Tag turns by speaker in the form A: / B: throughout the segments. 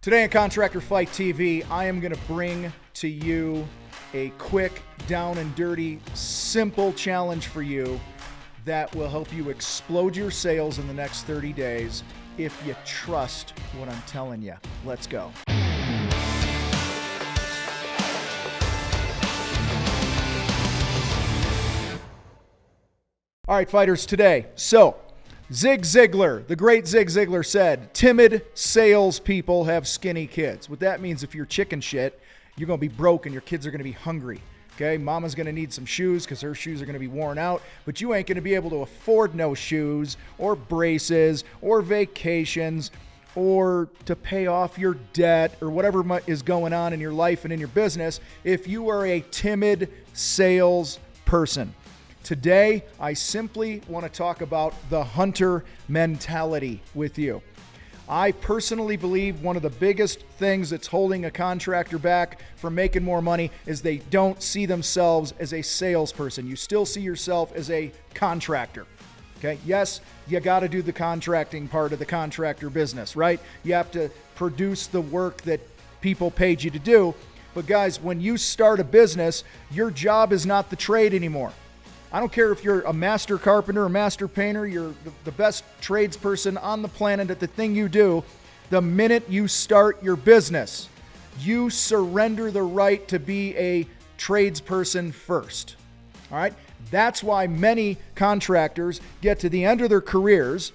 A: Today on Contractor Fight TV, I am going to bring to you a quick, down and dirty, simple challenge for you that will help you explode your sales in the next 30 days if you trust what I'm telling you. Let's go. All right, fighters, today. Zig Ziglar, the great Zig Ziglar said, timid salespeople have skinny kids. What that means, if you're chicken shit, you're going to be broke and your kids are going to be hungry. Okay, mama's going to need some shoes because her shoes are going to be worn out, but you ain't going to be able to afford no shoes or braces or vacations or to pay off your debt or whatever is going on in your life and in your business if you are a timid salesperson. Today, I simply want to talk about the hunter mentality with you. I personally believe one of the biggest things that's holding a contractor back from making more money is they don't see themselves as a salesperson. You still see yourself as a contractor. Okay? Yes, you got to do the contracting part of the contractor business, right? You have to produce the work that people paid you to do. But guys, when you start a business, your job is not the trade anymore. I don't care if you're a master carpenter, a master painter, you're the best tradesperson on the planet at the thing you do. The minute you start your business, you surrender the right to be a tradesperson first. All right? That's why many contractors get to the end of their careers,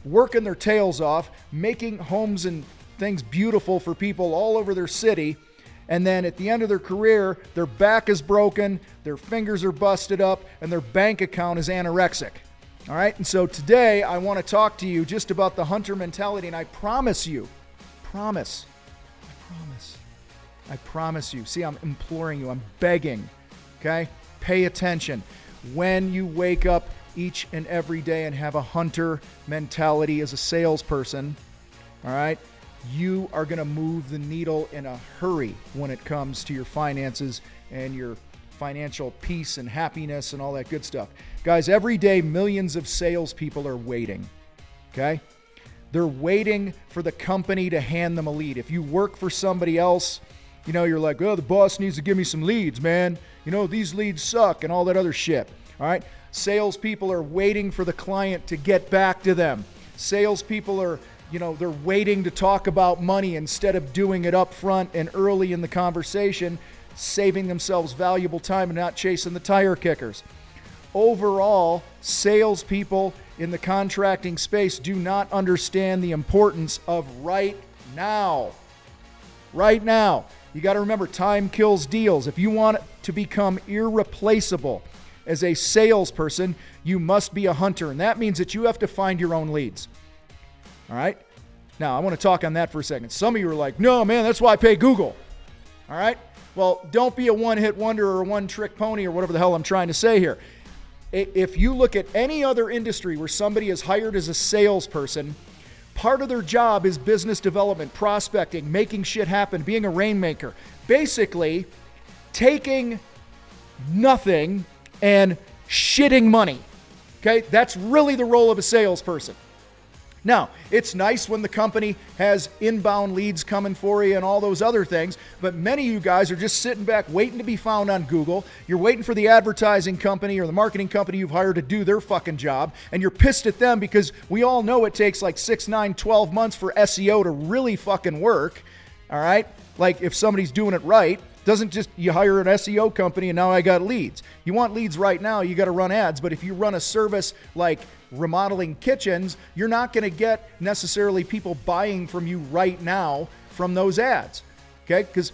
A: working their tails off, making homes and things beautiful for people all over their city. And then at the end of their career, their back is broken, their fingers are busted up, and their bank account is anorexic. All right? And so today, I want to talk to you just about the hunter mentality. And I promise you, I promise you. See, I'm imploring you. I'm begging. Okay? Pay attention. When you wake up each and every day and have a hunter mentality as a salesperson, all right, you are going to move the needle in a hurry when it comes to your finances and your financial peace and happiness and all that good stuff. Guys, every day, millions of salespeople are waiting, okay? They're waiting for the company to hand them a lead. If you work for somebody else, you know, you're like, oh, the boss needs to give me some leads, man. You know, these leads suck and all that other shit, all right? Salespeople are waiting for the client to get back to them. Salespeople are they're waiting to talk about money instead of doing it up front and early in the conversation, saving themselves valuable time and not chasing the tire kickers. Overall, salespeople in the contracting space do not understand the importance of right now. Right now. You got to remember, time kills deals. If you want to become irreplaceable as a salesperson, you must be a hunter. And that means that you have to find your own leads. All right? Now, I want to talk on that for a second. Some of you are like, no, man, that's why I pay Google. All right? Well, don't be a one-hit wonder or a one-trick pony or whatever the hell I'm trying to say here. If you look at any other industry where somebody is hired as a salesperson, part of their job is business development, prospecting, making shit happen, being a rainmaker. Basically, taking nothing and shitting money. Okay? That's really the role of a salesperson. Now, it's nice when the company has inbound leads coming for you and all those other things, but many of you guys are just sitting back waiting to be found on Google. You're waiting for the advertising company or the marketing company you've hired to do their fucking job, and you're pissed at them because we all know it takes like 6, 9, 12 months for SEO to really fucking work, all right? Like if somebody's doing it right, doesn't just you hire an SEO company and now I got leads. You want leads right now, you got to run ads, but if you run a service like remodeling kitchens, you're not going to get necessarily people buying from you right now from those ads, okay? Because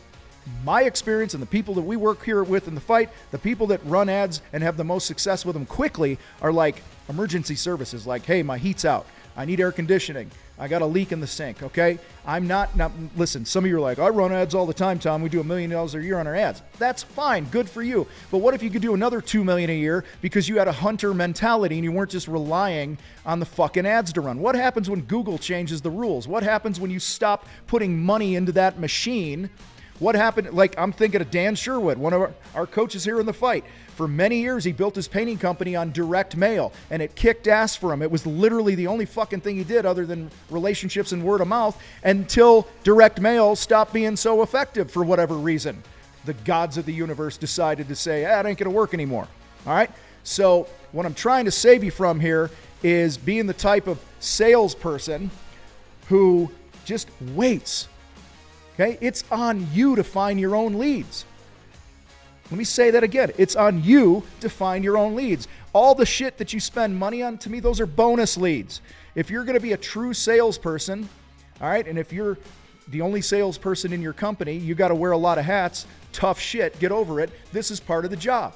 A: my experience and the people that we work here with in the fight, the people that run ads and have the most success with them quickly are like emergency services, like, hey, my heat's out. I need air conditioning. I got a leak in the sink, okay? Now, listen, some of you are like, I run ads all the time, Tom. We do $1 million a year on our ads. That's fine. Good for you. But what if you could do another $2 million a year because you had a hunter mentality and you weren't just relying on the fucking ads to run? What happens when Google changes the rules? What happens when you stop putting money into that machine What happened? Like, I'm thinking of Dan Sherwood, one of our coaches here in the fight. For many years, he built his painting company on direct mail, and it kicked ass for him. It was literally the only fucking thing he did other than relationships and word of mouth until direct mail stopped being so effective for whatever reason. The gods of the universe decided to say, it ain't going to work anymore. All right? So what I'm trying to save you from here is being the type of salesperson who just waits. Okay? It's on you to find your own leads. Let me say that again. It's on you to find your own leads. All the shit that you spend money on, to me, those are bonus leads. If you're going to be a true salesperson, all right, and if you're the only salesperson in your company, you got to wear a lot of hats. Tough shit. Get over it. This is part of the job.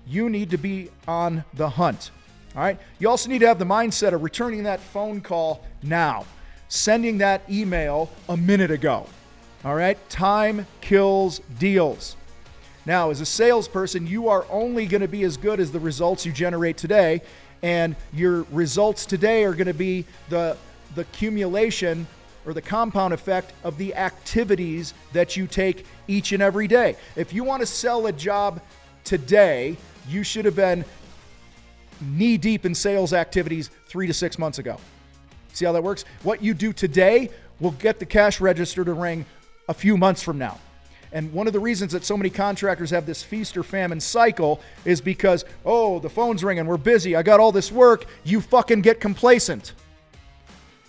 A: You need to be on the hunt. All right? You also need to have the mindset of returning that phone call now, sending that email a minute ago. All right? Time kills deals. Now, as a salesperson, you are only going to be as good as the results you generate today, and your results today are going to be the accumulation or the compound effect of the activities that you take each and every day. If you want to sell a job today, you should have been knee deep in sales activities 3 to 6 months ago. See how that works? What you do today will get the cash register to ring a few months from now. And one of the reasons that so many contractors have this feast or famine cycle is because, the phone's ringing, we're busy, I got all this work. You fucking get complacent.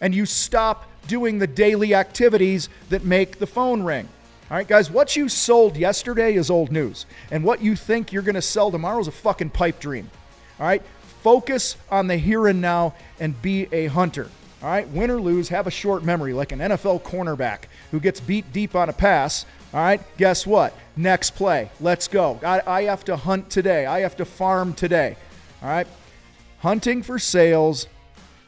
A: And you stop doing the daily activities that make the phone ring. All right, guys, what you sold yesterday is old news. And what you think you're going to sell tomorrow is a fucking pipe dream. All right, focus on the here and now and be a hunter. All right, win or lose, have a short memory like an NFL cornerback who gets beat deep on a pass. All right, guess what? Next play. Let's go. I have to hunt today. I have to farm today. All right, hunting for sales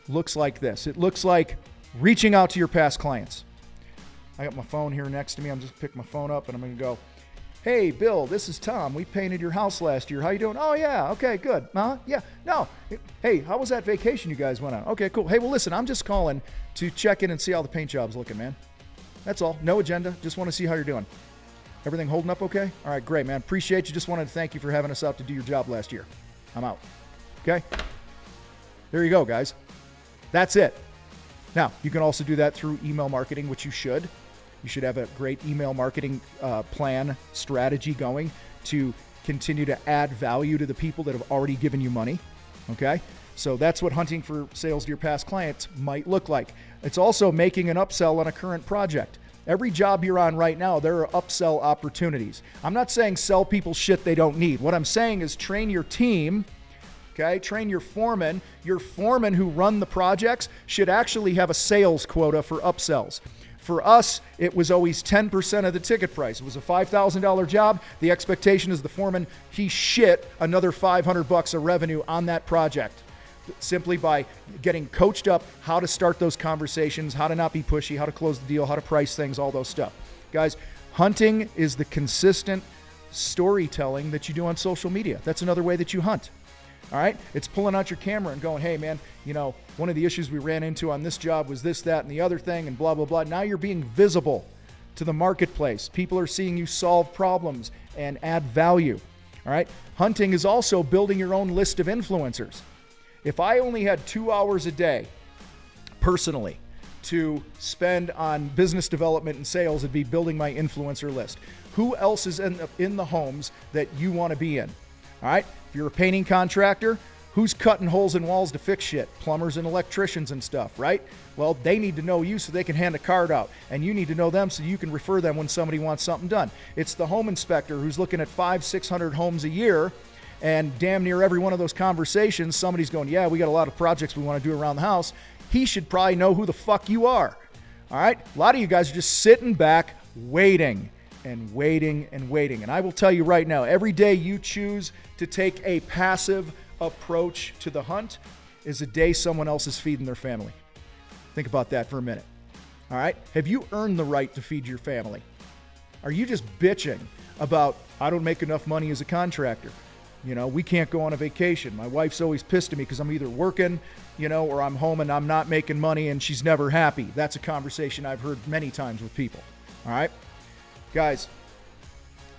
A: looks like this. It looks like reaching out to your past clients. I got my phone here next to me. I'm just pick my phone up and I'm going to go, hey, Bill, this is Tom. We painted your house last year. How you doing? Oh, yeah. Okay, good. Yeah. No. Hey, how was that vacation you guys went on? Okay, cool. Hey, well, listen, I'm just calling to check in and see how the paint job's looking, man. That's all. No agenda. Just want to see how you're doing. Everything holding up okay? All right, great, man. Appreciate you. Just wanted to thank you for having us out to do your job last year. I'm out. Okay? There you go, guys. That's it. Now, you can also do that through email marketing, which you should. You should have a great email marketing plan strategy going to continue to add value to the people that have already given you money. Okay? So that's what hunting for sales to your past clients might look like. It's also making an upsell on a current project. Every job you're on right now, there are upsell opportunities. I'm not saying sell people shit they don't need. What I'm saying is train your team. Okay, train your foreman. Your foreman who run the projects should actually have a sales quota for upsells. For us, it was always 10% of the ticket price. It was a $5,000 job. The expectation is the foreman, he shit another $500 of revenue on that project simply by getting coached up how to start those conversations, how to not be pushy, how to close the deal, how to price things, all those stuff. Guys, hunting is the consistent storytelling that you do on social media. That's another way that you hunt. All right? It's pulling out your camera and going, hey, man, one of the issues we ran into on this job was this, that, and the other thing, and blah, blah, blah. Now you're being visible to the marketplace. People are seeing you solve problems and add value. All right? Hunting is also building your own list of influencers. If I only had 2 hours a day, personally, to spend on business development and sales, it'd be building my influencer list. Who else is in the homes that you want to be in? All right? If you're a painting contractor, who's cutting holes in walls to fix shit? Plumbers and electricians and stuff, right? Well, they need to know you so they can hand a card out, and you need to know them so you can refer them when somebody wants something done. It's the home inspector who's looking at 500-600 homes a year, and damn near every one of those conversations, somebody's going, yeah, we got a lot of projects we want to do around the house. He should probably know who the fuck you are. All right? A lot of you guys are just sitting back, waiting and waiting and waiting. And I will tell you right now, every day you choose to take a passive approach to the hunt is a day someone else is feeding their family. Think about that for a minute. All right? Have you earned the right to feed your family? Are you just bitching about, I don't make enough money as a contractor? We can't go on a vacation. My wife's always pissed at me because I'm either working, or I'm home and I'm not making money and she's never happy. That's a conversation I've heard many times with people. All right? Guys,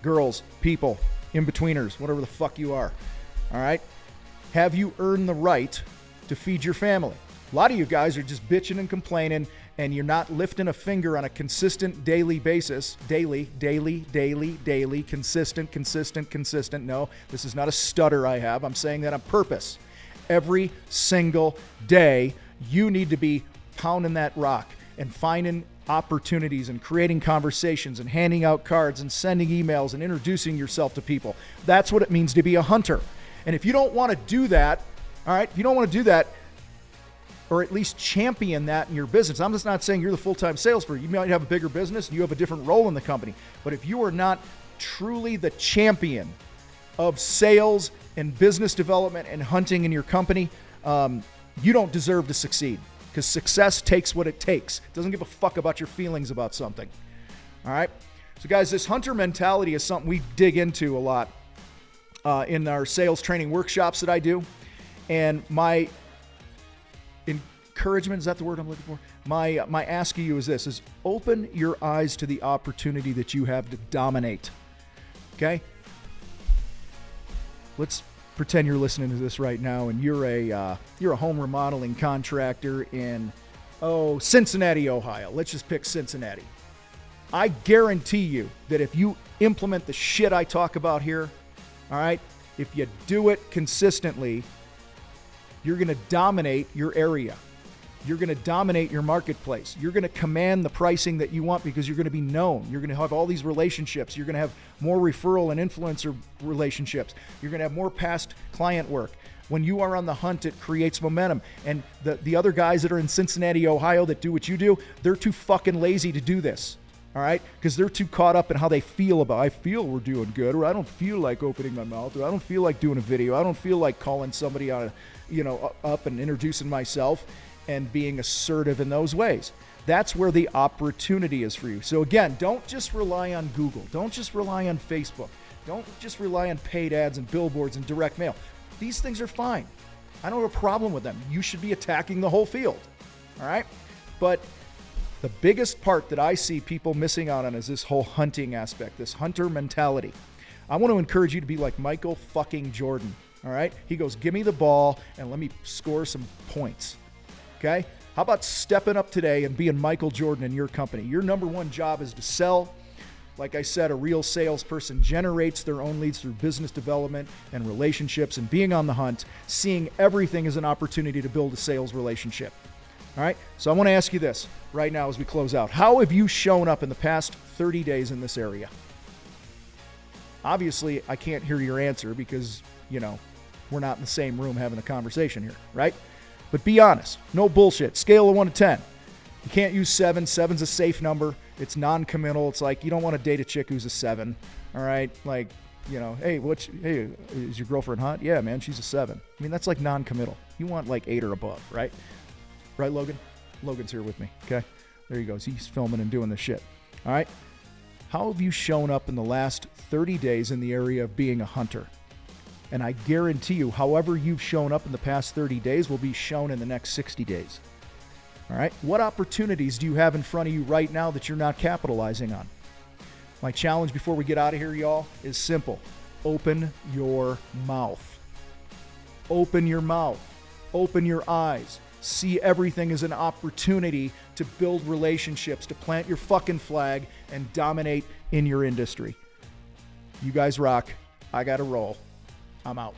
A: girls, people, in-betweeners, whatever the fuck you are. All right? Have you earned the right to feed your family? A lot of you guys are just bitching and complaining, and you're not lifting a finger on a consistent daily basis. Daily, consistent. No, this is not a stutter I have. I'm saying that on purpose. Every single day, you need to be pounding that rock and finding opportunities and creating conversations and handing out cards and sending emails and introducing yourself to people. That's what it means to be a hunter. And if you don't want to do that, all right, if you don't want to do that, or at least champion that in your business. I'm just not saying you're the full-time salesperson. You might have a bigger business and you have a different role in the company. But if you are not truly the champion of sales and business development and hunting in your company, you don't deserve to succeed, because success takes what it takes. It doesn't give a fuck about your feelings about something. All right? So guys, this hunter mentality is something we dig into a lot in our sales training workshops that I do. And my encouragement, is that the word I'm looking for? My ask of you is this, is open your eyes to the opportunity that you have to dominate. Okay? Let's pretend you're listening to this right now and you're a home remodeling contractor in Cincinnati, Ohio. Let's just pick Cincinnati. I guarantee you that if you implement the shit I talk about here, all right, if you do it consistently, you're going to dominate your area. You're going to dominate your marketplace. You're going to command the pricing that you want because you're going to be known. You're going to have all these relationships. You're going to have more referral and influencer relationships. You're going to have more past client work. When you are on the hunt, it creates momentum. And the other guys that are in Cincinnati, Ohio that do what you do, they're too fucking lazy to do this. All right? Because they're too caught up in how they feel about, I feel we're doing good, or I don't feel like opening my mouth, or I don't feel like doing a video. I don't feel like calling somebody on up and introducing myself and being assertive in those ways. That's where the opportunity is for you. So again, don't just rely on Google. Don't just rely on Facebook. Don't just rely on paid ads and billboards and direct mail. These things are fine. I don't have a problem with them. You should be attacking the whole field. All right? But the biggest part that I see people missing out on is this whole hunting aspect, this hunter mentality. I want to encourage you to be like Michael fucking Jordan. All right? He goes, give me the ball and let me score some points. Okay? How about stepping up today and being Michael Jordan in your company? Your number one job is to sell. Like I said, a real salesperson generates their own leads through business development and relationships and being on the hunt, seeing everything as an opportunity to build a sales relationship. All right? So I want to ask you this right now as we close out. How have you shown up in the past 30 days in this area? Obviously, I can't hear your answer because, we're not in the same room having a conversation here, right? But be honest. No bullshit. Scale of 1 to 10. You can't use 7. 7's a safe number. It's non-committal. It's like you don't want to date a chick who's a 7. All right? Like, hey, is your girlfriend hot? Yeah, man, she's a 7. I mean, that's like non-committal. You want like 8 or above, right? Right, Logan? Logan's here with me, okay? There he goes. He's filming and doing this shit. All right? How have you shown up in the last 30 days in the area of being a hunter? And I guarantee you, however you've shown up in the past 30 days will be shown in the next 60 days. All right? What opportunities do you have in front of you right now that you're not capitalizing on? My challenge before we get out of here, y'all, is simple. Open your mouth. Open your mouth. Open your eyes. See everything as an opportunity to build relationships, to plant your fucking flag and dominate in your industry. You guys rock. I got to roll. I'm out.